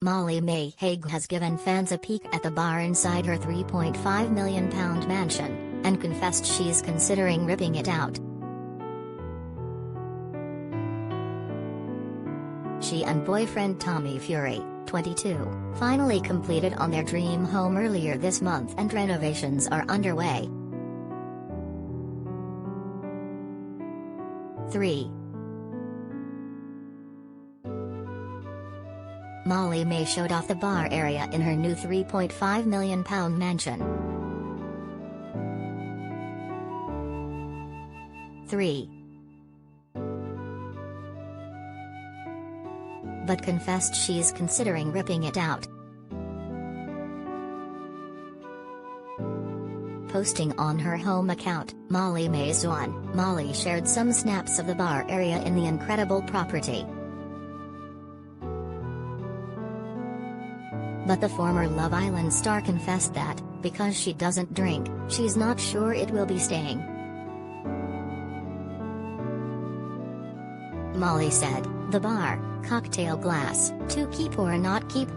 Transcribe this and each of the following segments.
Molly-Mae Hague has given fans a peek at the bar inside her £3.5 million mansion, and confessed she's considering ripping it out. She and boyfriend Tommy Fury, 22, finally completed on their dream home earlier this month, and renovations are underway. 3. Molly-Mae showed off the bar area in her new £3.5 million mansion. 3. But confessed she's considering ripping it out. Posting on her home account, MollyMaison, Molly shared some snaps of the bar area in the incredible property. But the former Love Island star confessed that, because she doesn't drink, she's not sure it will be staying. Molly said, "The bar, cocktail glass, to keep or not keep?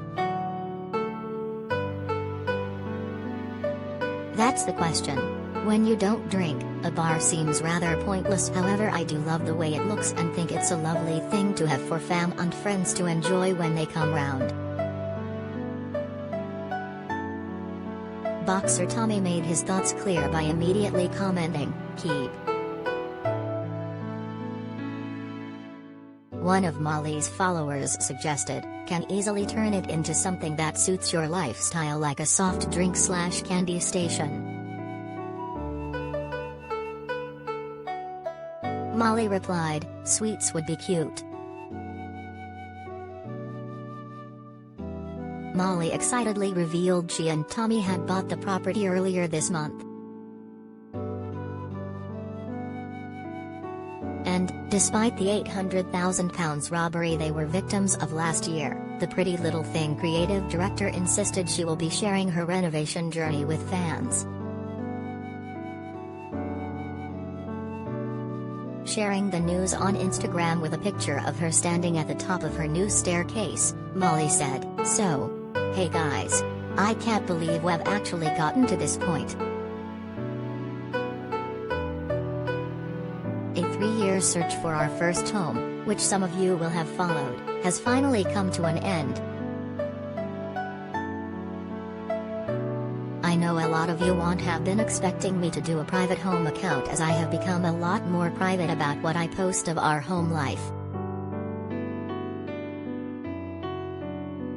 That's the question. When you don't drink, a bar seems rather pointless. However, I do love the way it looks and think it's a lovely thing to have for fam and friends to enjoy when they come round." Boxer Tommy made his thoughts clear by immediately commenting, "Keep." One of Molly's followers suggested, "Can easily turn it into something that suits your lifestyle, like a soft drink/candy station." Molly replied, "Sweets would be cute." Molly excitedly revealed she and Tommy had bought the property earlier this month. And, despite the £800,000 robbery they were victims of last year, the Pretty Little Thing creative director insisted she will be sharing her renovation journey with fans. Sharing the news on Instagram with a picture of her standing at the top of her new staircase, Molly said, "So, hey guys. I can't believe we've actually gotten to this point. A 3-year search for our first home, which some of you will have followed, has finally come to an end. I know a lot of you won't have been expecting me to do a private home account, as I have become a lot more private about what I post of our home life."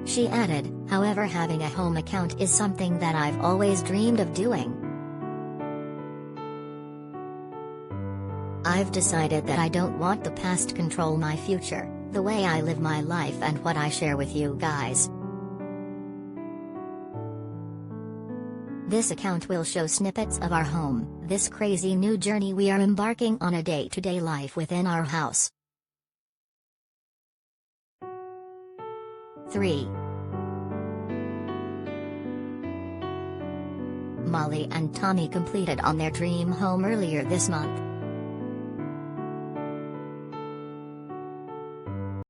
She added, "However, having a home account is something that I've always dreamed of doing. I've decided that I don't want the past control my future, the way I live my life and what I share with you guys. This account will show snippets of our home, this crazy new journey we are embarking on, a day-to-day life within our house." 3. Molly and Tommy completed on their dream home earlier this month.